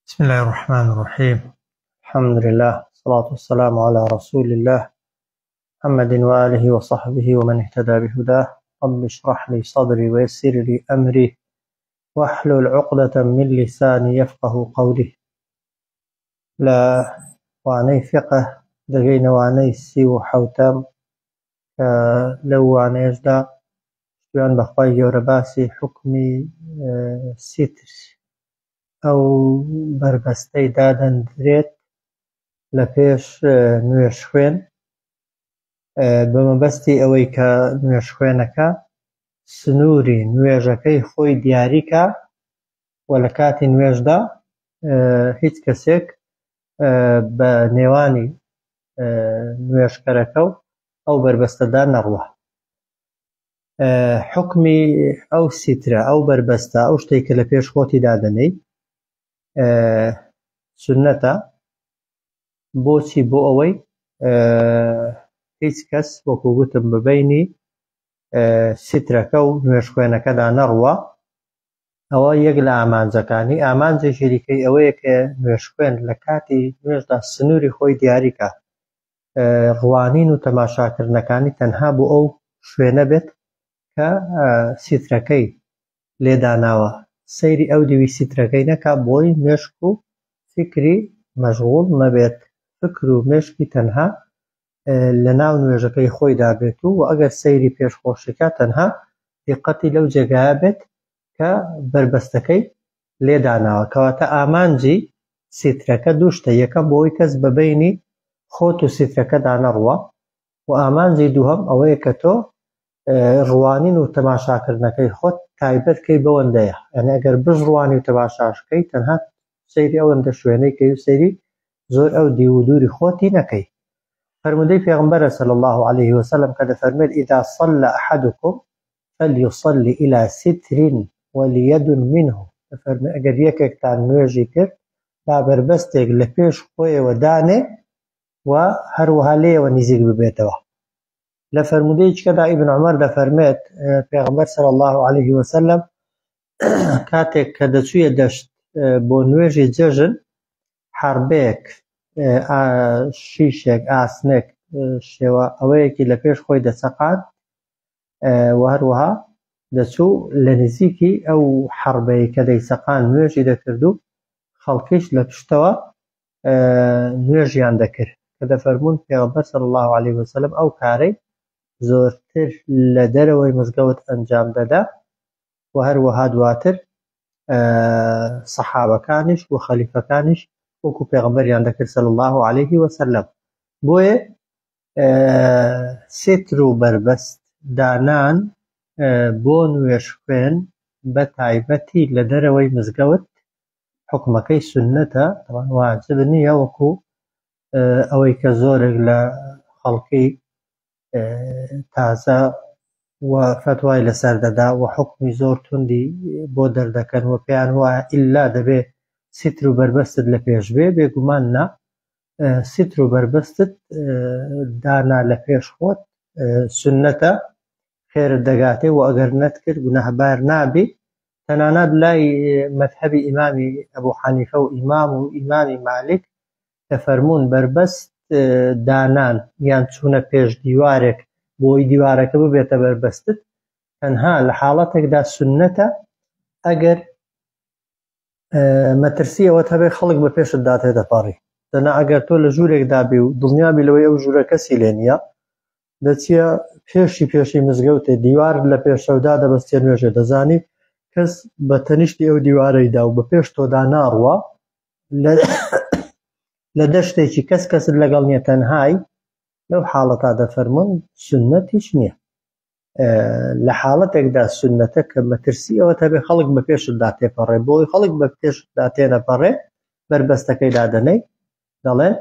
بسم الله الرحمن الرحيم. الحمد لله والصلاة والسلام على رسول الله محمد وآله وصحبه ومن اهتدى بهداه. رب اشرح لي صدري ويسر لي أمري واحلل عقدة من لساني يفقه قولي. لا واني فقه دقين واني سي وحوتام لو واني اجدا شوان بخواي جورباسي حكمي ستر أو بربستي دادن دريت لپێش نوێژ خوێن بە مەبەستی ئەوەی کە نوێژ خوێنەکە سنووری نوێژەکەی خۆی دیاریکە و لە کاتی نوێژدا هیچ کەسێک بە نێوانی نوێژکەرەکە و ئەو بربەستەدا نەڕوە. حکمی ئەو سیترە، ئەو بربەستە، ئەو شتێک کە لە پێش خۆتی دادەنەی سونەتە. بۆچی؟ بۆ ئەوەی هیچ کەس وەکو گوتم ببینی سیترەکە و نوێژ خوێنەکەدا نەڕوە. ئەوە یەک لە ئامانجەکانی. ئامانجی شەریکەی ئەوەیە کە نوێژ خوێن لە کاتی نوێژدا سنووری خۆی دیاریکە. ڕوانین و تەماشاکردنەکانی تەنها بۆ ئەو شوێنە بێت کە سیترەکەی لێداناوە، سەیری ئەو دیوی سیترەکەی نەکا بۆی مێشک و فکری مەشغوڵ مەبێت. فکر و مێشکی تەنها لە ناو نوێژەکەی خۆیدا بێت و ئەگەر سەیری پێشخۆشیەکە تەنها دیقەتی لەو جێگایە بێت کە بربەستەکەی لێداناوە. کەواتە ئامانجی سیترەکە دوو شتە: یەکەم بۆ ئەوەی کەس بەبینی خۆت و سیترەکەدا نەڕوە، و ئامانجی دووهەم ئەوەیە کە تۆ ڕوانین و تەماشاکردنەکەی خۆت تایبەت کەی بەوەندەیە. یعنی ئەگەر بژڕوانی و تەماشاشکەی تەنها سەیری ئەوەندە شوێنەی کەی و سەیری زۆر ئەو دی و دووری خۆتی نەکەی. فرمودەی پێغەمبەرە صلی الله عليه وسلم کە دەفەرمێت: إذا صلى أحدكم فليصلي إلى ستر وليدن منه. دەفەرمێت ئەگەر یەکێکتان نوێژی کرد با بربەستێک لە پێش خۆیەوە دانێ و هەروەها لێیەوە نزیک ببێتەوە. لە فەرمودەیەکدا ئیبن عومەر دەفەرمێت پێغەمبەر صلی الله عليه وسلم کاتێک کە دەچوویە دەشت بۆ نوێژی جەژن، حربەیەک، شیشێک، ئاسنێک، شێوە ئەوەیەکی لە پێش خۆی دەچەقاند و هەروەها دەچوو لە نزیکی ئەو حربەیە کە دەیچەقاند نوێژی دەکرد و خەڵکیش لە پشتەوە نوێژیان دەکرد، کە دەفەرمون پێغەمبەر صلی الله عليه وسلم ئەو کارەی زۆرتر لە دەرەوەی مزگەوت ئەنجام دەدا و هەروەها دواتر سەحابەکانیش و خەلیفەکانیش وەکو پێغەمبەریان دەکرد صلی الله عليه وسلم. بۆیە سیتر و بربەست دانان بۆ نوێژ خوێن بە تایبەتی لە دەرەوەی مزگەوت حکمەکەی سونەتە، واجب نییە وەکو ئەوەی کە زۆرێک لە خەڵکی تازە و فتوای لەسەر دەدا و حکمی زۆر توندی بۆ دەردەکەن و پێیان وایە ئیلا دەبێ سیتر و بربەستت لە پێش بێ. بێگومان نا، سیتر و بربەستت دانا لە پێش خۆت سونەتە، خێرت دەگاتێ و ئەگەر نەتکرد گونەهبار نابی. تەنانەت لای مەذهەبی ئیمامی ئەبوو حەنیفە و ئیمامی مالک دەفەرمون بربەست دانان یان چوونە پێش دیوارێک بۆی دیوارەکە ببێتە بربەستت تەنها لە حاڵەتێکدا سونەتە ئەگەر مەترسی ئەوەت هەبێ خەڵک بە پێشت داتێتەپەڕی. دەنا ئەگەر تۆ لە ژوورێکدا بی و دڵنیابی لەوەی ئەو ژوورە کەسی لێ نییە، دەچیە پێشی مزگەوتێ دیوار لە پێشەودا دەبەستێ نوێژێ، دەزانی کەس بە تەنیشتی ئەو دیوارەیدا و بە پێش تۆدا ناڕوە لە دەشتێکی کەست لەگەڵ نییە، تەنهای لەو حاڵەتا دەفەرمون سونەت هیچ نییە. لە حاڵەتێکدا سونەتە کە مەترسی ئەوەت هەبێ خەڵک بە پێشت داتێپەڕێ، بۆی خەڵک بە پێشت داتێنەپەڕێ بربەستەکەی دادەنەی دەڵێن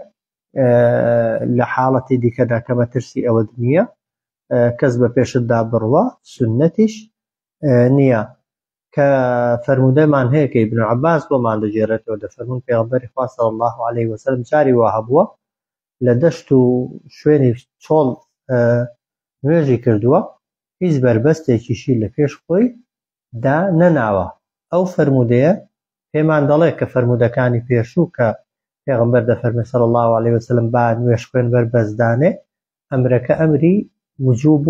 لە حاڵەتی دیکەدا کە مەترسی ئەوەت نییە کەس بە پێشت دابڕوە سونەتیش نییە. کە فەرمودەمان هەیە کە ئیبن عەباس بۆمان دەجێڕێتەوە، دەفەرمون پێغەمبەری خوا صلی الله عليه وسلم جاری وا هەبووە لە دەشت و شوێنی چۆڵ نوێژی کردووە، هیچ بربەستێکیشی لە پێش خۆی دا نەناوە. ئەو فەرمودەیە پێمان دەڵێ کە فەرمودەکانی پێشوو کە پێغەمبەر دەفەرمێ صلی الله عليه وسلم با نوێژ خوێن بەربەزدانێ ئەمرەکە ئەمری وجوب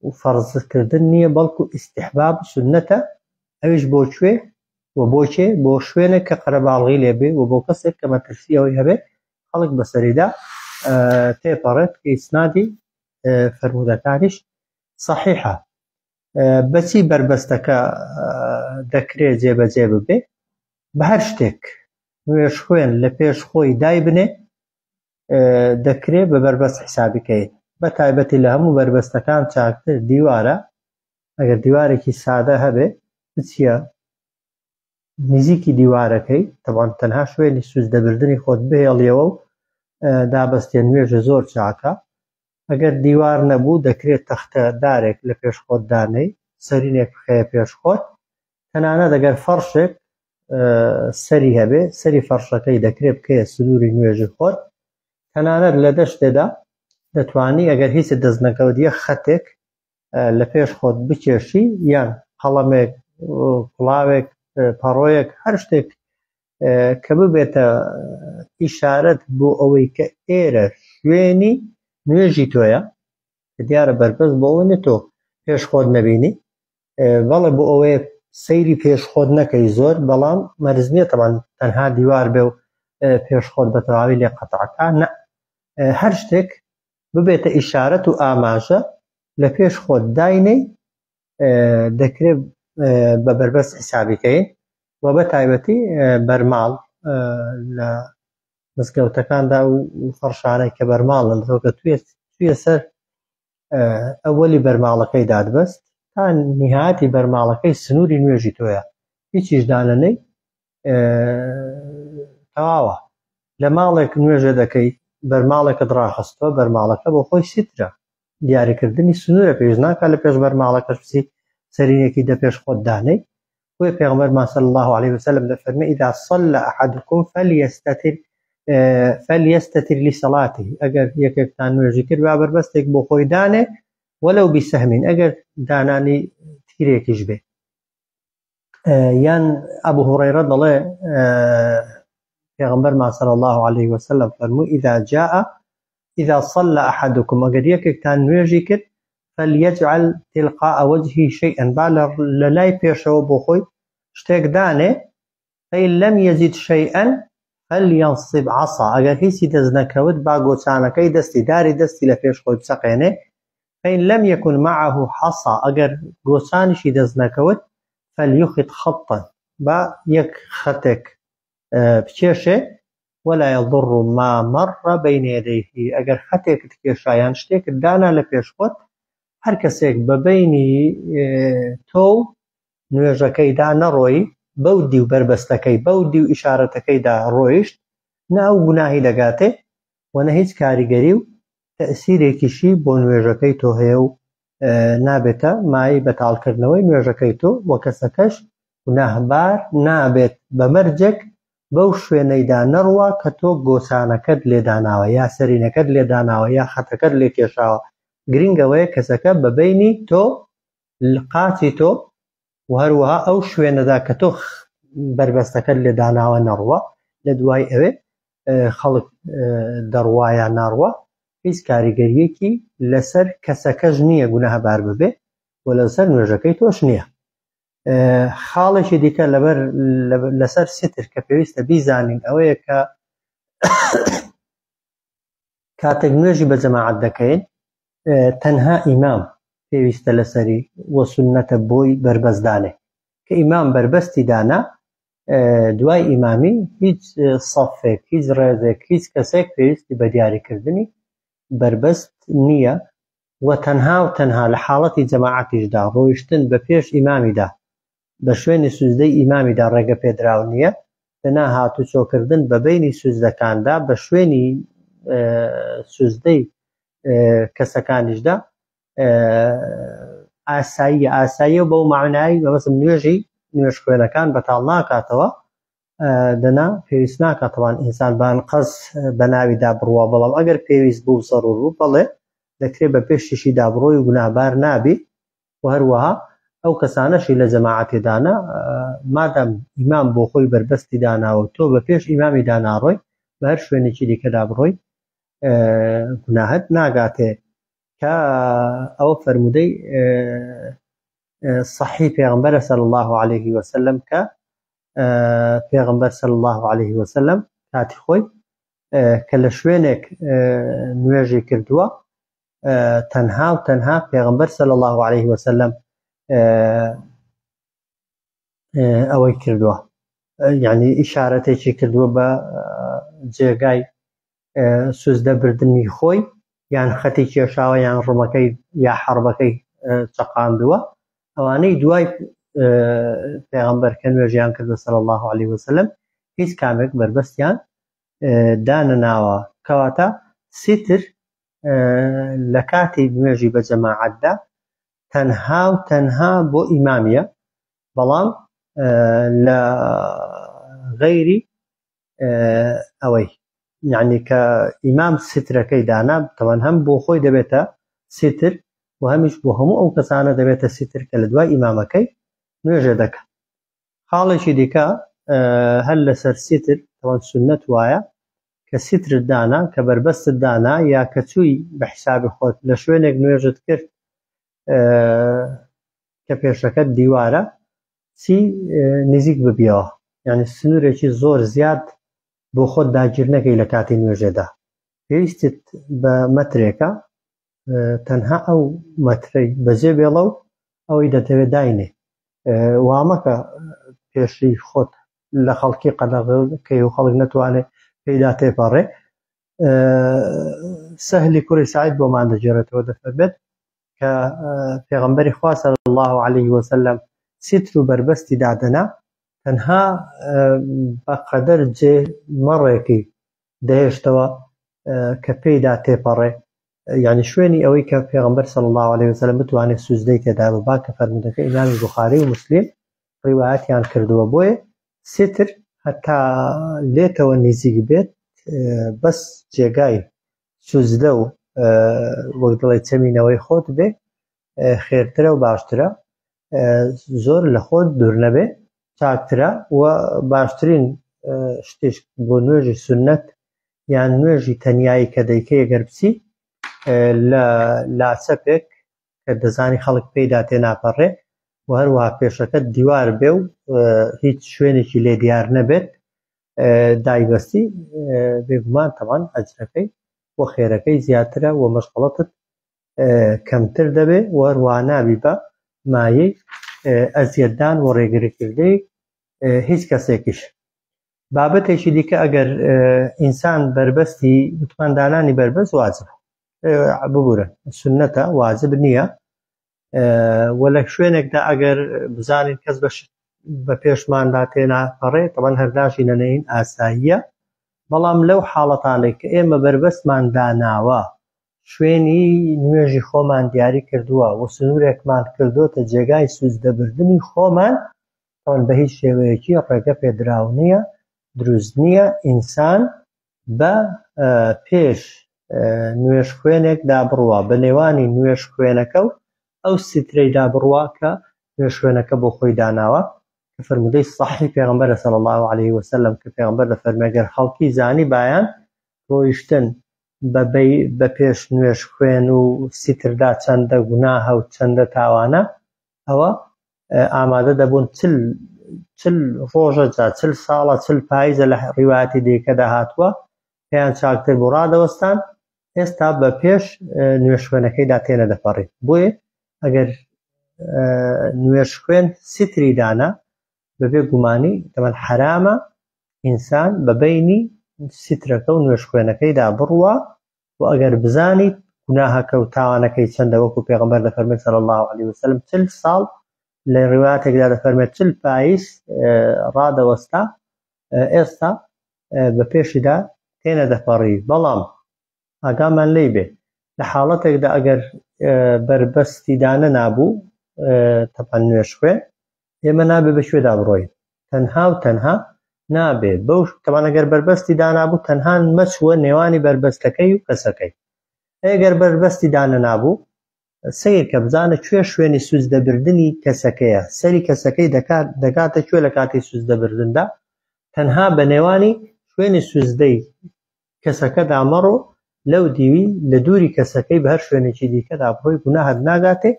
و فەرزکردن نییە بەڵکو ئیستیحباب سنەتە ئەویش بۆ کوێ و بۆچێ بۆ شوێنێک کە قەرەباڵغی لێبێ و بۆ کەسێک کە مەترسی ئەوەی هەبێ خەڵک بەسەریدا تێپەڕێت کە ئیسنادی فەرمودەکانیش صحیحە. بەچی بربەستەکە دەکرێت جێبەجێ ببێ؟ بە هەر شتێک نوێژ خوێن لە پێش خۆی دای بنێ دەکرێت بە بربەست حسابی بکەین. بە تایبەتی لە هەموو بربەستەکان چاکتر دیوارە، ئەگەر دیوارێکی سادە هەبێ بچیە نزیکی دیوارەکەی، تەبان تەنها شوێنی سوزدەبردنی خۆت بهێڵیەوە و دابەستێ نوێژە زۆر چاکە. ئەگەر دیوار نەبوو دەکرێت تەختە دارێک لە پێش خۆت دانەی، سەرینێک بخەیە پێش خۆت، تەنانەت ئەگەر فەرشێک سەری هەبێ سەری فەرشەکەی دەکرێت بکەیە سنووری نوێژی خۆت. تەنانەت لە دەشتێدا دەتوانی ئەگەر هیچ دەست نەکەوت یەک خەتێک لە پێش خۆت بکێشی، یان قەڵەمێک، کڵاوێک، پەڕۆیەک، هەر شتێک کە ببێتە ئیشارەت بۆ ئەوەی کە ئێرە شوێنی نوێژی تۆیە، کە دیارە بەربەست بۆ ئەوە نێت تۆ پێش خۆت نەبینی، بەڵێ بۆ ئەوەیە سەیری پێش خۆت نەکەی زۆر، بەڵام مەرج نییە تەمان تەنها دیوار بێ و پێش خۆت بە تەواوی لێ قەتعەکە، نە، هەر شتێک ببێتە ئیشارەت و ئاماژە لە پێش خۆت داینەی دەکرێت بە بربەست حسابی بکەین. و بە تایبەتی بەرماڵ لە مزگەوتەکاندا و فەرشانەی کە بەرماڵن، تۆکە توێ سەر ئەوەلی بەرماڵەکەی دادبەست تا نهایەتی بەرماڵەکەی سنووری نوێژی تۆیە، هیچیش دانەنەی تەواوە. لە ماڵێک نوێژە دەکەی بەرماڵێکت ڕاخستەوە، بەرماڵەکە بۆ خۆی سیترە، دیاریکردنی سنوورە پێویست ناکات لە پێش بەرماڵەکەش بچی سەرینێکی دە پێش خۆت دانەی. بۆیە پێغەمبەرمان صلی الله عليه وسلم دەفەرمێ ئیذا صلى أحدكم فليستتر لصلاته، ئەگەر یەکێکتان نوێژی کرد با بەربەستێک بۆ خۆی دانێ وەلەو بسەهمین، ئەگەر دانانی تیرێکیش بێ. یان ئەبو هورەیرە دەڵێ پێغەمبەرمان صلی الله عليه وسلم فەرمووی إذا صلى أحدكم، ئەگەر یەکێکتان نوێژی کرد فليجعل تلقاء وجهه شيئا، با لە لای پێشەوە بۆ خۆی شتێک دانێ، فإن لم يجد شيئا فلينصب عصا، ئەگەر هیچی دەست نەکەوت با گۆچانەکەی دەستی داری دەستی لە پێش خۆی بچەقێنێ. فإن لم يكن معه حصى، ئەگەر گۆچانیشی دەست نەکەوت فليخط خطا، با یەک خەتێک بکێشێ، ولا يضر ما مر بين يديه، ئەگەر خەتێکت کێشایان شتێکت دانا لە پێش خۆت، هەر کەسێک بەبینی تۆ نوێژەکەیدا نەڕۆی، بەو دی و بربەستەکەی بەو دی و ئیشارەتەکەیدا ڕۆیشت، نە ئەو گوناهی دەگاتێ و نە هیچ کاریگەری و تەئسیرێکیشی بۆ نوێژەکەی تۆ هەیە و نابێتە مای بەتاڵکردنەوەی نوێژەکەی تۆ، و کەسەکەش گوناهبار نابێت بە مەرجێک بەو شوێنەیدا نەڕوا کە تۆ گۆچانەکەت لێداناوە، یا سەرینەکەت لێداناوە، یا خەتەکەت لێ کێشاوە. گرنگەوەیە کەسەکە بەبینی تۆ قاچی تۆ و هەروەها ئەو شوێنەدا کە تۆ بربەستەکەت لێ داناوە نەڕوە، لە دوای ئەوێ خەڵک دەڕوایان ناڕوە، هیچ کاریگەریەکی لەسەر کەسەکەش نییە گوناهبار ببێ و لەسەر نوێژەکەی تۆش نییە. خاڵێکی دیکە لەسەر ستر کە پێویستە بیزانین ئەوەیە کە کاتێک نوێژی بە جەماعەت دەکەین تەنها ئیمام پێویستە لەسەری وە سونەتە بۆی بربەستدانێ، کە ئیمام بربەستی دانا دوای ئیمامی هیچ سەفێک، هیچ ڕێزێک، هیچ کەسێک پێویستی بە دیاریکردنی بربەست نییە، و تەنها لە حاڵەتی جەماعەتیشدا ڕۆیشتن بە پێش ئیمامیدا بە شوێنی سوزدەی ئیمامیدا ڕێگە پێدراو نییە، لەنا هاتوچۆکردن بە بینی سوزدەکاندا بە شوێنی سوزدەی کەسەکانیشدا ئاساییە و بەو معنایی بەمەسم نوێژ خوێنەکان بەتاڵ ناکاتەوە، دەنا پێویست ناکاتەوان ئینسان بان قەس بە ناویدا بڕوە، بەڵام ئەگەر پێویست بوو سەرور بوو بەڵێ دەکرێت بە پێشیشی دابڕۆی و گوناهبار نابی، و هەروەها ئەو کەسانەشی لە جەماعەتی دانا مادام ئیمام بۆ خۆی بربەستی داناوە تۆ بە پێش ئیمامی داناڕۆی بە هەر شوێنێکی دیکەدا بڕۆی گوناهت ناگاتێ کە ئەوە فەرمودەی صحیح پێغەمبەرە صلی الله عليه وسلم کە پێغەمبەر صلی الله عليه وسلم کاتی خۆی کە لە شوێنێک نوێژی کردووە تەنها و تەنها پێغەمبەر صلی الله عليه وسلم ئەوەی کردووە یعنی ئیشارەتێکی کردووە بە جێگای سوزدە بردننی خۆی یان خەتی کێشاوە یان ڕمەکەی یا حەربەکەی چەقاندووە ئەوانەی دوای پێغەمبەر کە نوێژیان کردووە صلی الله عليه وسلم هیچ کامێک بربەستیان دانەناوە کەواتە سیتر لە کاتی نوێژی بە جەماعەتدا تەنها و تەنها بۆ ئیمامیە بەڵام لە غەیری ئەوەی یعنی کە ئیمام سترەکەی دانا تەوان هەم بۆ خۆی دەبێتە ستر و هەمیش بۆ هەموو ئەو کەسانە دەبێتە ستر کە لە دوای ئیمامەکەی نوێژە دەکە. خاڵێکی دیکە هەر لەسەر ستر تەوان سنەت وایە کە سترت دانا کە بربەستت دانا یا کە چووی بە حسابی خۆت لە شوێنێک نوێژت کرد کە پێشەکەت دیوارە چی نزیک ببیەوە یعنی سنوورێکی زۆر زیاد بۆ خۆت داگیر نەکەی لە کاتی نوێژێدا پێویستت بە مەترێکە تەنها ئەو مەترەی بەجێ بێڵە و ئەوەی دەتەوێت داینێ وامەکە پێشی خۆت لە خەڵکی قەدەغەکەی و خەڵک نەتوانێت پێیدا تێپەڕێ. سەهلی کوڕی سعید بۆمان دەجێڕێتەوە دەفەرمێت کە پێغەمبەری خوا صلی الله عليه وسلم ستر و بربەستی دادەنا تەنها بەقەدەر جێمەڕێکی دەهێشتەوە کە پێیدا تێپەڕێ یعنی شوێنی ئەوەی کە پێغەمبەر صلی الله عليه وسلم بتوانێت سوزدەی تێدا ببا کە فەرمودەکە ئیمامی بوخاری و موسلیم ڕیوایەتیان کردووە بۆیە ستر هەتا لێتەوە نزیک بێت بەس جێگای سوزدە و وەک دڵێ چەمینەوەی خۆت بێ خێرترە و باشترە زۆر لە خۆت دوور نەبێ چاکترە و باشترین شتێک بۆ نوێژی سنەت یان نوێژی تەنیایی کە دەیکەی ئەگەر بچی لە لاچەپێک کە دەزانی خەڵک پێیدا تێناپەڕێ و هەروەها پێشەکەت دیوار بێ و هیچ شوێنێکی لێ دیار نەبێت دایبەستی بێگومان تەمان ئەجرەکەی و خێرەکەی زیاترە و مەشغەڵەتت کەمتر دەبێ و هەروەها نابی بە مایەی ئەزیەتدان و ڕێگریکردەی هیچ کەسێکیش. بابەتێکی دیکە ئەگەر ئینسان بربەستی وتماندانانی بربەست واجبە ببورن سنەتە واجب نییە و لە شوێنێکدا ئەگەر بزانین کەس بە پێشماندا تێناپەڕێ تەمان هەرداشی نەنەین ئاساییە بەڵام لەو حاڵەتانەی کە ئێمە بربەستمان داناوە شوێنی نوێژی خۆمان دیاری کردووە و سنوورێکمان کردوتە جێگای سوزدەبردننی خۆمان تەوان بە هیچ شێوەیەکی ڕێگە پێدراو نییە دروست نییە ئینسان بە پێش نوێژ خوێنێکدا بڕوە بە نێوانی نوێژ خوێنەکە و ئەو سترەیدا بڕوە کە نوێژ خوێنەکە بۆ خۆی داناوە کە فەرمودەی صحیح پێغەمبەرە صلی الله عليه وسلم کە پێغەمبەر دەفەرمێ ئەگەر خەڵکی زانی بایان ڕۆیشتن بە پێش نوێژ خوێن و ستردا چەندە گوناهە و چەندە تاوانە ئەوە ئامادە دەبوون چل ڕۆژە جا چل ساڵە چل پاییزە لە ڕیواەتی دیکەدا هاتووە پێیان چاکتر بۆ ڕادەوەستان ئێستا بە پێش نوێژ خوێنەکەیدا تێنە دەپەڕێت بۆیە ئەگەر نوێژ خوێن ستری دانا بەبێ گومانی تەمەن حرامە ئینسان بەبەینی سترەکە و نوێژ خوێنەکەیدا بڕوە و ئەگەر بزانیت گوناهەکە و تاوانەکەی چەندە وەکو پێغەمبەر دەفەرمێت صلی الله عليه وسلم 40 ساڵ لە ڕیواتێکدا دەفەرمێت 40 پاییز ڕادەوەستا ئێستا بە پێشیدا تێنە دەپەڕی بەڵام ئاگامان لێی بێ لە حاڵەتێکدا ئەگەر بربەستی دانە نابوو تەپەن نوێژ خوێن ئێمە نابێ بەشوێدا بڕۆین تەنها و تەنها نابێ بەو تەمان ئەگەر بربەستی دانابوو تەنها مەچووە نێوانی بربەستەکەی و کەسەکەی ئەگەر بربەستی دانە نابوو سیرکە بزانە کوێ شوێنی سوزدەبردننی کەسەکەیە سەری کەسەکەی دەکاتە کوێ لە کاتی سوزدەبردندا تەنها بە نێوانی شوێنی سوزدەی کەسەکەدا مەڕۆ لەو دیوی لە دووری کەسەکەی بە هەر شوێنێکی دیکەدا بڕۆی گوناهت ناگاتێ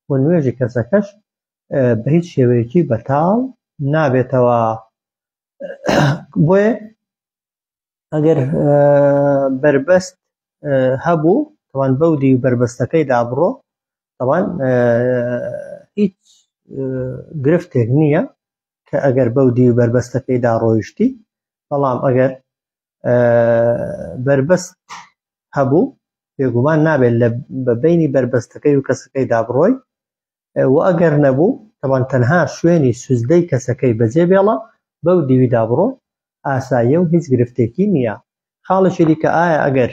و نوێژی کەسەکەش بە هیچ شێوەیەکی بەتاڵ نابێتەوە. بۆیە ئەگەر بربەست هەبوو تەوان بەو دی و بربەستەکەیدا بڕۆ تەوان هیچ گرفتێک نییە کە ئەگەر بەو دی و بربەستەکەیدا ڕۆیشتی، بەڵام ئەگەر بربەست هەبوو بێگومان نابێت لە بینی بربەستەکەی و کەسەکەیدا بڕۆی و ئەگەر نەبوو تەوان تەنها شوێنی سوزدەی کەسەکەی بەجێ بێڵە بەو دیویدا بڕۆ ئاساییە و هیچ گرفتێکی نییە. خاڵشی کە ئایا ئەگەر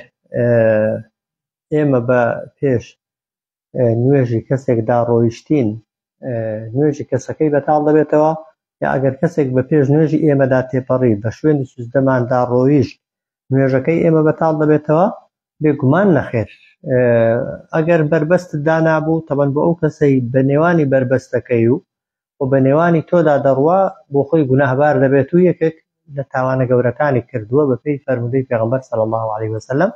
ئێمە بە پێش نوێژی کەسێکدا ڕۆیشتین نوێژی کەسەکەی بەتاڵ دەبێتەوە، یا ئەگەر کەسێک بە پێش نوێژی ئێمەدا تێپەڕی بە شوێنی سوزدەماندا ڕۆیشت نوێژەکەی ئێمە بەتاڵ دەبێتەوە؟ بێگومان نەخێر. ئەگەر بربەستت دانابوو تەبەن بە ئەو کەسەی بە نێوانی بربەستەکەی و بە نێوانی تۆدا دەڕوا بۆ خۆی گوناهبار دەبێت و یەکێک لە تاوانە گەورەکانی کردووە بە پێی فەرمودەی پێغەمبەر صلی الله علیه وسلم.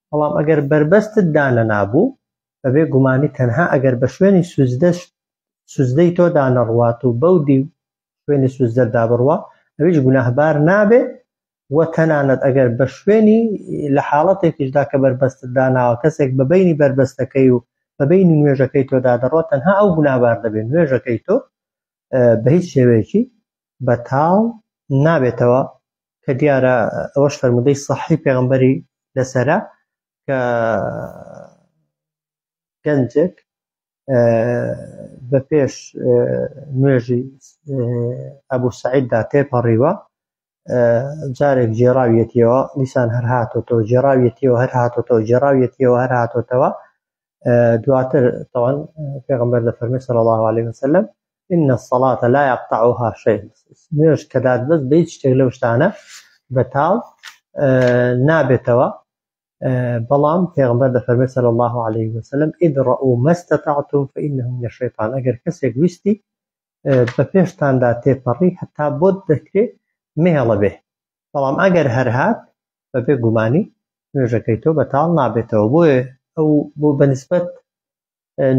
بەڵام ئەگەر بربەستت دانە نابوو بەبێ گومانی تەنها ئەگەر بە شوێنی سوزدەی تۆدا نەڕوات و بەو دی شوێنی سوزدەدا بڕوا ئەویش گوناهبار نابێ و تەنانەت ئەگەر بە شوێنی لە حاڵەتێکیشدا کە بربەستت داناوە کەسێک بە بینی بربەستەکەی و بە بینی نوێژەکەی تۆدا دەڕوات تەنها ئەو گوناهبار دەبێت، نوێژەکەی تۆ بە هیچ شێوەیەکی بەتاڵ نابێتەوە. کە دیارە ئەوەش فەرمودەی صەحیح پێغەمبەری لەسەرە کە گەنجێک بە پێش نوێژی ئەبوو سەعیددا تێپەڕیوە، جارێک جێراویەتیەوە دیسان هەر هاتۆتەوە جێراویەتیەوە هەر هاتۆتەوە جێراویەتیەوە هەر هاتۆتەوە. دواتر تەوان پێغەمبەر دەفەرمێ صلی الله علیه وسلم إن الصلاة لا يقطعها شيء، نوێژ کە دادبەست بە هیچ شتێک لەو شتانە بەتاڵ نابێتەوە. بەڵام پێغەمبەر دەفەرمێ صلی الله علیه وسلم ادرؤوا ما استطعتم فإنه من الشيطان، ئەگەر کەسێک ویستی بە پێشتاندا تێپەڕی هەتا بۆت دەکرێت مێڵە بێ، بەڵام ئەگەر هەر هات بەبێ گومانی نوێژەکەی تۆ بەتاڵ نابێتەوە. بۆیە ئەو بۆ بەنسبەت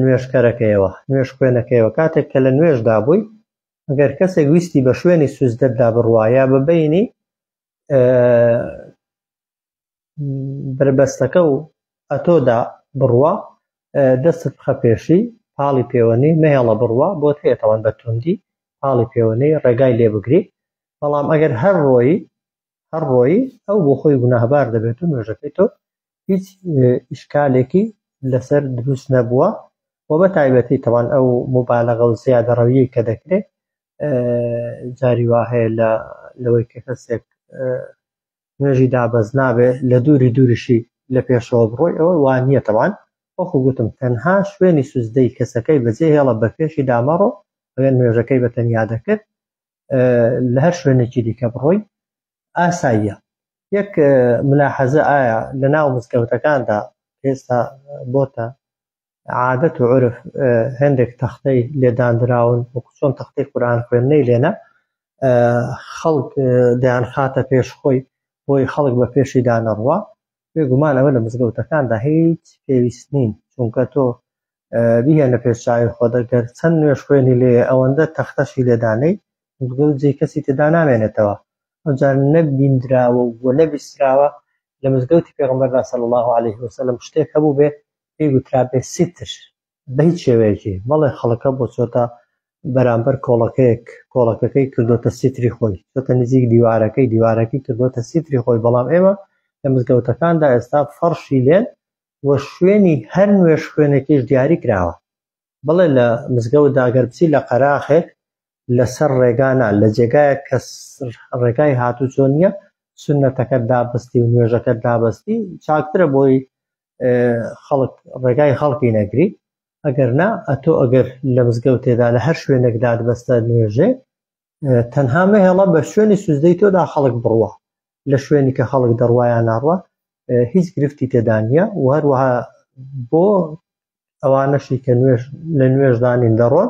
نوێژکەرەکەیەوە نوێژ خوێنەکەیەوە کاتێک کە لە نوێژدا بووی ئەگەر کەسێک ویستی بە شوێنی سوزدەتدا بڕوا یا بە بینی بربەستەکە و ئەتۆدا بڕوا دەستت بخە پێشی پاڵی پێوەنی مەهێڵە بڕوا بۆت هەیەتەوەن بە توندی پاڵی پێوەنەی ڕێگای لێ بگری. بەڵام ئەگەر هەر ڕۆیی ئەو بۆ خۆی گوناهبار دەبێت و نوێژەکەی تۆ هیچ ئیشکالێکی لەسەر دروست نەبووە. و بە تایبەتی تەوان ئەو مبالەغە و زیادەڕەویی کە دەکرێت جاری وا هەیە لەوەی کە کەسێک نوێژی دابەز نابێ لە دووریشی لە پێشەوە بڕۆی، ئەوە وانییە. تەوان وەکو گوتم تەنها شوێنی سوزدەی کەسەکەی بەجێ هێڵە بە پێشی دامەڕۆ ئەگەر نوێژەکەی بەتەنیا دەکرد لە هەر شوێنێکی دیکە بڕۆی ئاساییە. یەک ملاحەزە ئایا لە ناو مزگەوتەکاندا ئێستا بۆتە عادەت و عورف هەندێک تەختەی لێدانراون وەکو چۆن تەختەی قورئان خوێندنەی لێنە خەڵک دەیان خاتە پێش خۆی بۆی خەڵک بە پێشی دانەڕوا، بێگومان ئەوە لە مزگەوتەکاندا هیچ پێویست نین، چونکە تۆ بیهێنە پێش چاوی خۆ دەگەر چەند نوێژ خوێنی لێ ئەوەندە تەختەشی لێدانەی مزگەوت جێی کەسی تێدا نامێنێتەوە. ئەوجار نەبیندراوە و نەبیستراوە لە مزگەوتی پێغەمبەردا صلی الله علیه وسلم شتێک هەبوو بێ پێی گوترا بێ سیتر بە هیچ شێوەیەکی، بەڵێ خەڵکە بۆ چۆتە بەرامبەر کۆڵەکەکەی کردوتە سیتری خۆی، چۆتە نزیک دیوارەکەی کردوتە سیتری خۆی. بەڵام ئێمە لە مزگەوتەکاندا ئێستا فەرشی لێن و شوێنی هەر نوێژ خوێنێکیش دیاری کراوە. بڵێ لە مزگەوتدا ئەگەر بچی لە قەراخێک لەسەر ڕێگانە لە جێگایە کە ڕێگای هاتوچۆ نییە سنەتەکەت دابستی و نوێژەکەت دابستی چاکترە بۆی خەڵک ڕێگای خەڵکی نەگری. ئەگەر نا ئەتۆ ئەگەر لە مزگەوتێدا لە هەر شوێنێک دادبەستە نوێژێ تەنها مەهێڵە بە شوێنی سوزدەی تۆدا خەڵک بڕوە لە شوێنی کە خەڵک دەڕوایان ناڕوە هیچ گرفتی تێدا نییە. و هەروەها بۆ ئەوانەشی کە لە نوێژدانین دەڕۆن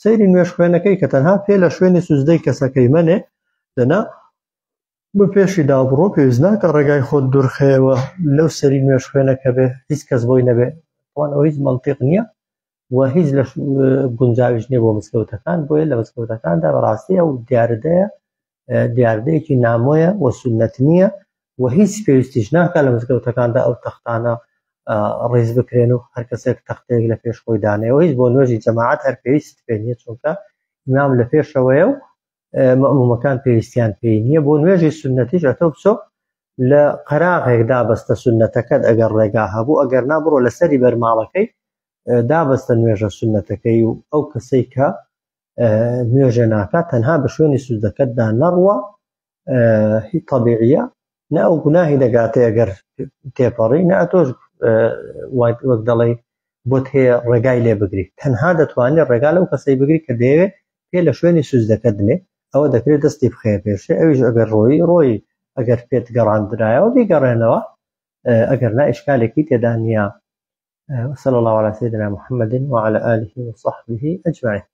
سەیری نوێژ خوێنەکەی کە تەنها پێ لە شوێنی سوزدەی کەسەکەی منێ دەنا بە پێشی دابڕۆ پێویست ناکە ڕێگای خۆت دوورخەیەوە لەو سەری نوێژ خوێنەکە بێ هیچ کەس بۆی نەبێ ئەوان ئەوە هیچ مەنتیق نییە و هیچ لە گونجاویش نییە بۆ مزگەوتەکان بۆیە لە مزگەوتەکاندا بەڕاستی ئەو دیاردەیەکی نامۆیە و سونەت نییە و هیچ پێویستیش ناکە لە مزگەوتەکاندا ئەو تەختانە ڕێز بکرێن و هەر کەسێک تەختەیەک لە پێش خۆی دانەوە هیچ بۆ نوێژی جەماعەت هەر پێویست پێ نییە چونکە ئیمام لە پێشەوەیە و مەمومەکان پێویستیان پێی نییە بۆ نوێژی سونەتیش ئەتۆ بچۆ لە قەراغێک دابەستە سونەتەکەت ئەگەر ڕێگا هەبوو ئەگەر نابڕۆ لەسەری بەرماڵەکەی دابەستە نوێژە سونەتەکەی و ئەو کەسەی کە نوێژە ناکات تەنها بە شوێنی سوزدەکەتدا نەڕوە هیچ طەبیعیە نە ئەو گوناهی دەگاتێ ئەگەر تێپەڕی نە ئەتۆش وەک دەڵێ بۆت هەیە ڕێگای لێ بگری تەنها دەتوانێت ڕێگا لەو کەسەی بگری کە دەیەوێت پێ لە شوێنی سوزدەکەت دنێ ئەوە دەکرێت دەستی بخەیە پێشێ ئەویش ئەگەر ڕۆی ئەگەر پێت گەڕاندرایەوە بیگەڕێنەوە ئەگەر نا ئیشکالێکی تێدا نییە. وصلى الله على سيدنا محمد وعلى آله وصحبه أجمعين.